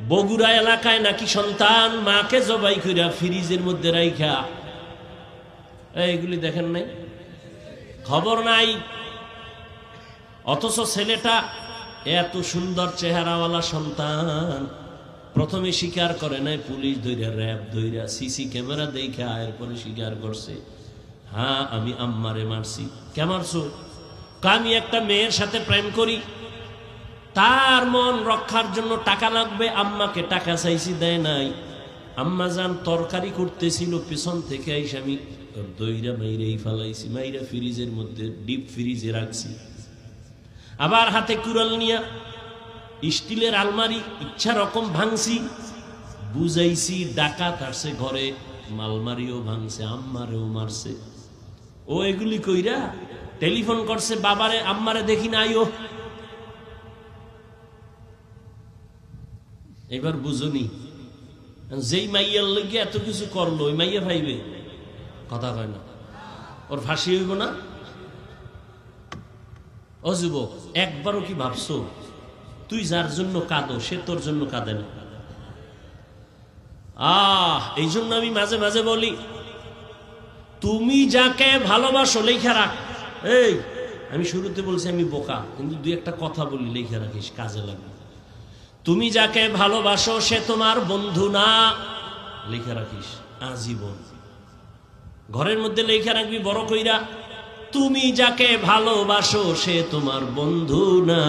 বগুড়া এলাকায় নাকি সন্তান মাকে জবাই কইরা ফ্রিজের মধ্যে রাইখা, এইগুলি দেখেন নাই, খবর নাই। অথচ ছেলেটা এত সুন্দর চেহারাওয়ালা সন্তান, প্রথমে স্বীকার করে নাই, পুলিশ ধইরা, র্যাব ধইরা, সিসি ক্যামেরা দেখা এরপরে স্বীকার করছে, হ্যাঁ আমি আম্মারে মারছি। কে মারছো? আমি একটা মেয়ের সাথে প্রেম করি, তার মন রক্ষার জন্য টাকা লাগবে, আম্মাকে টাকা চাইছি, দেয় নাই। আম্মা যান তরকারি করতেছিল, পিছন থেকে আইসা আমি দইরা মাইরেই ফালাইছি, মাইরা ফ্রিজের মধ্যে ডিপ ফ্রিজে রাখছি। আবার হাতে কুড়াল নিয়া স্টিলের আলমারি ইচ্ছা রকম ভাঙছি, বুঝাইছি ডাকাত আসছে ঘরে, আলমারিও ভাঙছে, আম্মারেও মারছে। ও এগুলি কইরা টেলিফোন করছে বাবারে, আম্মারে দেখি না আইও। এবার বুঝনি, যেই মাইয়ার লইগে এত কিছু করলো ওই মাইয়া ভাইবে, কথা কয় না, ওর ফাঁসি হইব না? ও যুবক, একবারও কি ভাবছো তুই যার জন্য কাঁদো সে তোর জন্য কাঁদে না? এই জন্য আমি মাঝে মাঝে বলি, তুমি যাকে ভালোবাসো লেখা রাখ। এই আমি শুরুতে বলছি আমি বোকা, কিন্তু দুই একটা কথা বলি, লেখা রাখিস, কাজে লাগবে। তুমি যাকে ভালোবাসো সে তোমার বন্ধু না, লেখা রাখিস আজীবন। ঘরের মধ্যে লেখা রাখবি বড় কইরা, তুমি যাকে ভালোবাসো সে তোমার বন্ধু না,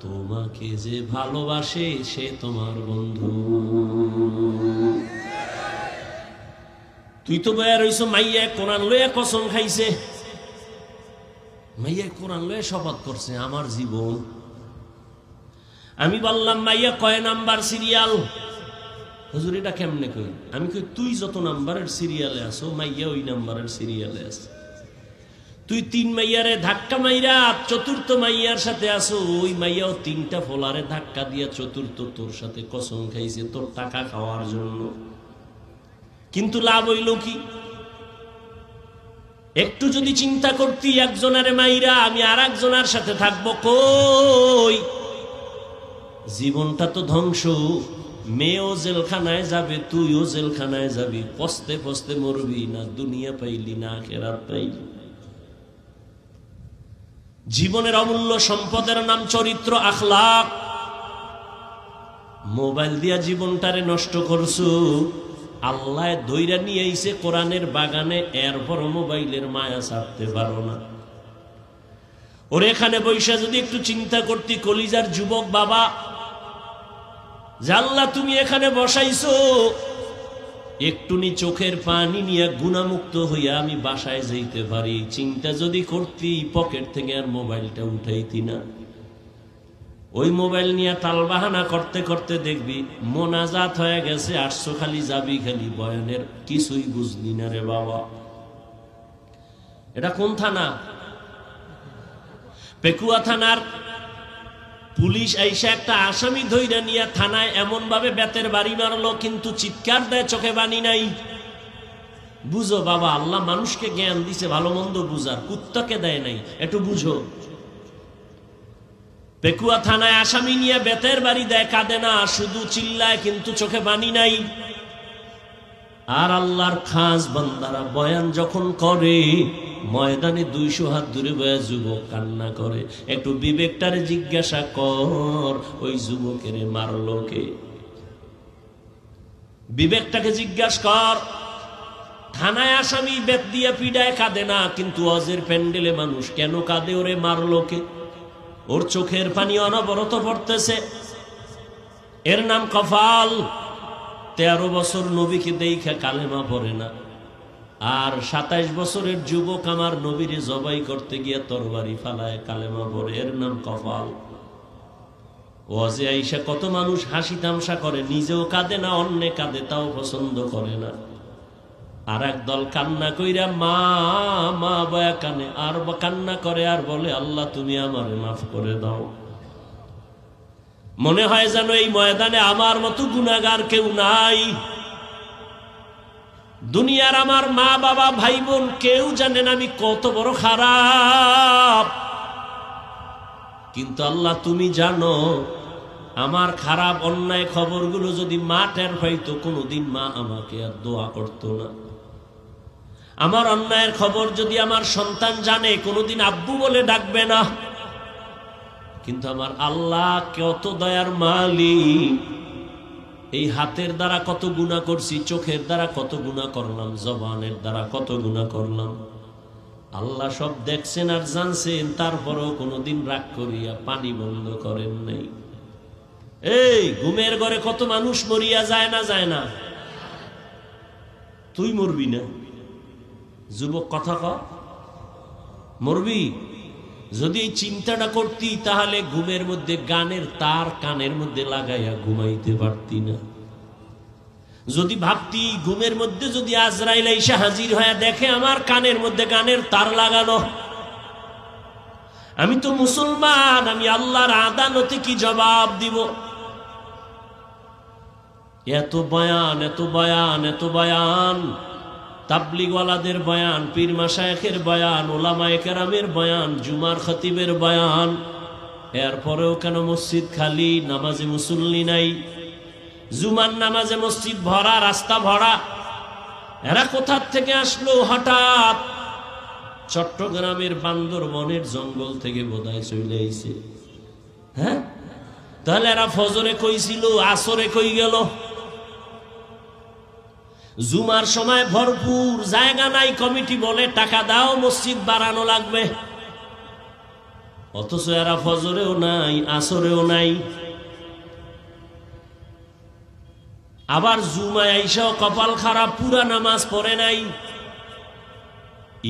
তোমাকে যে ভালোবাসে সে তোমার বন্ধু। তুই তো বয়া রইছ মাইয়া কোরআন লইয়া কসম খাইছে, মাইয়া কোরআন লইয়া শপথ করছে আমার জীবন। আমি বললাম মাইয়া কয় নাম্বার সিরিয়াল? হুজুর এটা কেমনে কই? আমি কই তুই যত নাম্বারের সিরিয়ালে আছো মাইয়া ওই নাম্বারের সিরিয়ালে আছে। তুই 3 মাইয়ারে ধাক্কা মাইরা 4র্থ মাইয়ার সাথে আসো, ওই মাইয়াও 3টা ফোলারে ধাক্কা দিয়া 4র্থ তোর সাথে কসম খাইছে তোর টাকা খাওয়ার জন্য। কিন্তু লাভ হইল কি? একটু যদি চিন্তা করতি একজনের মাইরা আমি আর একজনের সাথে থাকবো, কই জীবনটা তো ধ্বংস। মেয়েও জেলখানায় যাবে, তুইও জেলখানায় যাবি, পস্তে পস্তে মরবি, না দুনিয়া পাইলি না আখিরাত পাইলি। জীবনের অমূল্য সম্পদের নাম চরিত্র, আখলাক। মোবাইল দিয়া জীবনটারে নষ্ট করছো। আল্লাহ দইরা নিয়ে আইছে কোরআনের বাগানে, এরপর মোবাইলের মায়া ছাড়তে পারো না। ওর এখানে বৈশা যদি একটু চিন্তা করতি কলিজার যুবক বাবা, আল্লাহ তুমি এখানে বসাইছো, একটুনি চোখের পানি নিয়ে গুনামুক্ত হইয়া আমি বাসায় যাইতে পারি, চিন্তা যদি করতি পকেট থেকে আর মোবাইলটা উঠাইতি না। ওই মোবাইল নিয়ে টালবাহানা করতে করতে দেখবি মোনাজাত হয়ে গেছে, 800 খালি যাবি খালি বয়ানের, কিছুই বুঝলি না রে বাবা। এটা কোন থানা? পেকুয়া থানার পুলিশ আইসা একটা আসামি ধইরা নিয়ে থানায় এমন ভাবে বেতের বাড়ি মারলো, কিন্তু চিৎকার দেয় চোখে বানি নাই। বুঝো বাবা, আল্লাহ মানুষকে জ্ঞান দিছে ভালো মন্দ বুঝার, কুত্তাকে দেয় নাই, একটু বুঝো। পেকুয়া থানায় আসামি নিয়ে বেতের বাড়ি দেয়, কাঁদে না, শুধু চিল্লায়, কিন্তু চোখে বানি নাই। আর আল্লাহর খাস বান্দারা বয়ান যখন করে, ময়দানে 200 হাত দূরে বয়া যুবক কান্না করে। একটু বিবেকটারে জিজ্ঞাসা কর, ওই যুবকের মারলো কে? বিবেকটাকে জিজ্ঞাসা কর। থানায় আসামি বেত দিয়া পিডায়, কাঁদে না, কিন্তু অজের প্যান্ডেলে মানুষ কেন কাঁদে? ওরে মারলো কে? ওর চোখের পানি অনবরত পড়তেছে। এর নাম কফাল। 13 বছর নবীকে দেইখা কালেমা পড়ে না, আর 27 বছরের যুবক আমার নবীরে জবাই করতে গিয়া তরবারি ফালায় কালেমা পড়ে। এর নাম কফাল। ওয়াজে আইসা কত মানুষ হাসি তামসা করে, নিজেও কাঁদে না, অন্যে কাঁদে, তাও পছন্দ করে না। আর একদল কান্না কইরা মা মা বয়া কানে, আর কান্না করে আর বলে আল্লাহ তুমি আমারে মাফ করে দাও। মনে হয় যেন এই ময়দানে আমার মতো গুনাহগার কেউ নাই। দুনিয়ার আমার মা বাবা ভাই বোন কেউ জানেন আমি কত বড় খারাপ, কিন্তু আল্লাহ তুমি জানো আমার খারাপ অন্যায় খবরগুলো যদি মা টের পাইতো, কোনোদিন মা আমাকে আর দোয়া করতো না। আমার অন্যায়ের খবর যদি আমার সন্তান জানে, কোনোদিন আব্বু বলে ডাকবে না। কিন্তু আমার আল্লাহ কত দয়ার মালিক, এই হাতের দ্বারা কত গুনাহ করছি, চোখের দ্বারা কত গুনাহ করলাম, জবানের দ্বারা কত গুনাহ করলাম, আল্লাহ সব দেখছেন আর জানছেন। তারপরেও কোনোদিন রাগ করিয়া পানি বন্ধ করেন নাই। এই ঘুমের ঘরে কত মানুষ মরিয়া যায় না, যায় না? তুই মরবি না? যুবক কথা ক, মরবি? যদি এই চিন্তাটা করতি, তাহলে ঘুমের মধ্যে গানের তার কানের মধ্যে লাগাইয়া ঘুমাইতে পারতি না। যদি ভাবতি ঘুমের মধ্যে যদি আজরাইল এসে হাজির হয়ে দেখে আমার কানের মধ্যে গানের তার লাগানো, আমি তো মুসলমান, আমি আল্লাহর আদালতে কি জবাব দিব? এত বয়ান, এত বয়ান, এত বয়ান, তাবলিগওয়ালাদের বয়ান, পীর মাশায়েখের বয়ান, ওলামায়ে কেরামের বয়ান, জুমার খতিবের বয়ান, এরপরেও কেন মসজিদ খালি, নামাজে মুসল্লি নাই? জুমার নামাজে মসজিদ ভরা, রাস্তা ভরা। এরা কোথার থেকে আসলো হঠাৎ? চট্টগ্রামের বান্দরবনের জঙ্গল থেকে বোধহয় চলে আইছে। হ্যাঁ, তাহলে এরা ফজরে কইছিল, আসরে কই গেল? জুমার সময় ভরপুর, জায়গা নাই, কমিটি বলে টাকা দাও, মসজিদ বাড়ানো লাগবে। অথচ এরা ফজরেও নাই, আসরেও নাই। আবার জুমায় আইসাও কপাল খারাপ, পুরা নামাজ পড়ে নাই।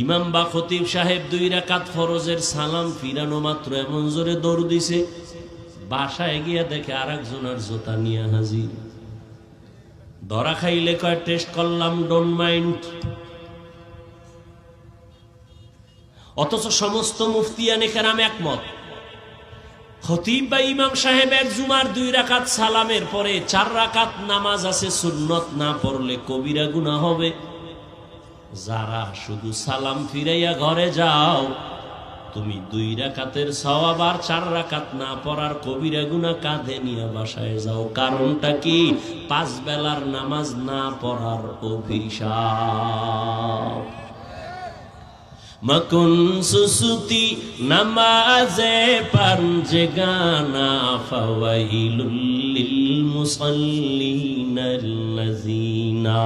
ইমাম বা খতিব সাহেব 2 রাকাত ফরজের সালাম ফিরানো মাত্র এমন জোরে দৌড় দিছে, বাসায় গিয়া দেখে আরেকজনের জুতা নিয়ে হাজির। ধরা খাইলে কয় টেস্ট করলাম, ডোন্ট মাইন্ড। অথচ সমস্ত মুফতিয়ানে কেরাম একমত, খতিব বা ইমাম সাহেবের জুমার 2 রাকাত সালামের পরে 4 রাকাত নামাজ আছে সুন্নত, না পড়লে কবিরা গুনাহ হবে। যারা শুধু সালাম ফিরাইয়া ঘরে যাও, তুমি 2 রাকাতের সওয়াব আর 4 রাকাত না পড়ার কবিরা গুনাহ কাঁধে নিয়ে বাসায় যাও। কারণটা কি? 5 বেলার নামাজ না পড়ার অভিশাপ। মকুন সুসুতি নামাজে পাঞ্জগানা ফাওয়াইলুল লিল মুসাল্লিনাল্লাযিনা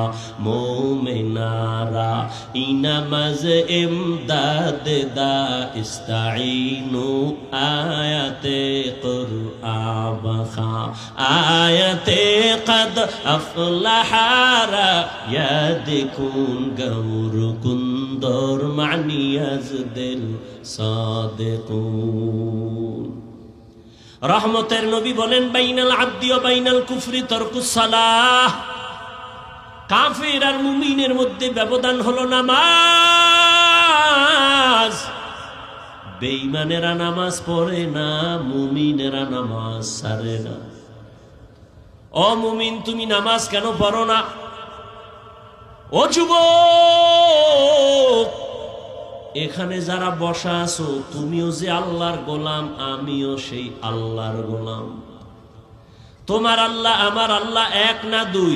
মুমিনারা ইনামাজ ইমদাদ দা ইস্তাঈনু আয়াতে কুরআন আয়াতে কদ আফলাহারা ইয়াদকুন গৌর কুন্দর মানি রহমতের নবী বলেন, বাইনাল আবদি ওয়া বাইনাল কুফরি তারকুস সালাহ। কাফের আর মুমিনের মধ্যে ব্যবধান হলো নামাজ। বেঈমানেরা নামাজ পড়ে না, মুমিনেরা নামাজ ছাড়ে না। ও মুমিন, তুমি নামাজ কেন পড়ো না? ও যুবক, এখানে যারা বসা আছো, তুমিও যে আল্লাহর গোলাম, আমিও সেই আল্লাহর গোলাম। তোমার আল্লাহ আমার আল্লাহ এক না 2?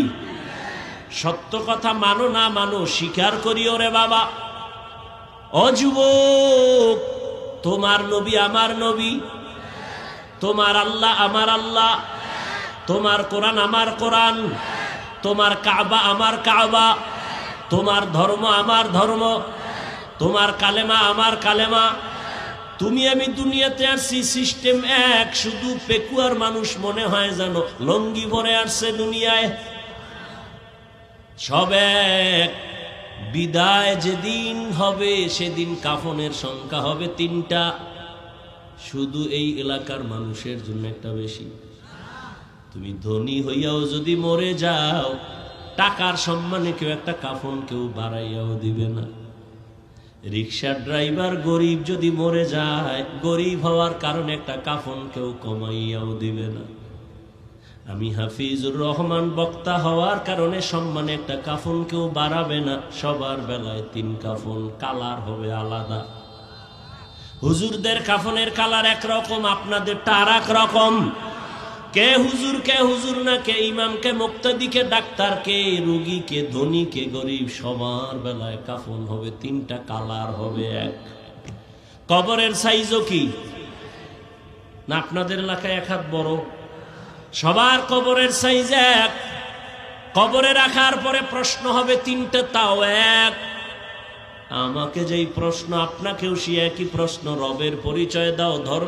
সত্য কথা মানো না মানো, স্বীকার করিও রে বাবা। ও যুবক, তোমার নবী আমার নবী, তোমার আল্লাহ আমার আল্লাহ, তোমার কোরআন আমার কোরআন, তোমার কাবা আমার কাবা, তোমার ধর্ম আমার ধর্ম, তোমার কালেমা আমার কালেমা। তুমি আমি দুনিয়াতে আসছি, সিস্টেম এক, শুধু পেকুয়ার মানুষ মনে হয় জানো লঙ্গি ভরে আসছে দুনিয়ায়। সব এক। বিদায় যেদিন হবে সেদিন কাফনের সংখ্যা হবে 3টা। শুধু এই এলাকার মানুষের জন্য একটা বেশি। তুমি ধনী হইয়াও যদি মরে যাও, টাকার সম্মানে কেউ একটা কাফন কেউ বাড়াইয়াও দিবে না। রিক্সা ড্রাইভার গরিব যদি মরে যায়, গরিব হওয়ার কারণে একটা কাফন কেউ কমাইয়াও দিবে না। আমি হাফিজুর রহমান বক্তা হওয়ার কারণে সম্মানে একটা কাফন কেউ বাড়াবে না। সবার বেলায় 3 কাফন, কালার হবে আলাদা। হুজুরদের কাফনের কালার একরকম, আপনাদেরটা আর এক রকম। কে হুজুর না, কে ইমাম, কে মুক্তাদি, কে ডাক্তার, কে রোগী, কে ধনী, কে গরিব, সবার বেলায় কাফন হবে তিনটা, কালার হবে এক। কবরের সাইজও কি না? আপনাদের এলাকায় এক হাত বড়, সবার কবরের সাইজ এক। কবরে রাখার পরে প্রশ্ন হবে তিনটা, তাও এক। আমাকে যেই প্রশ্ন আপনাকেও সে একই প্রশ্ন, রবের পরিচয় দাও, ধর্ম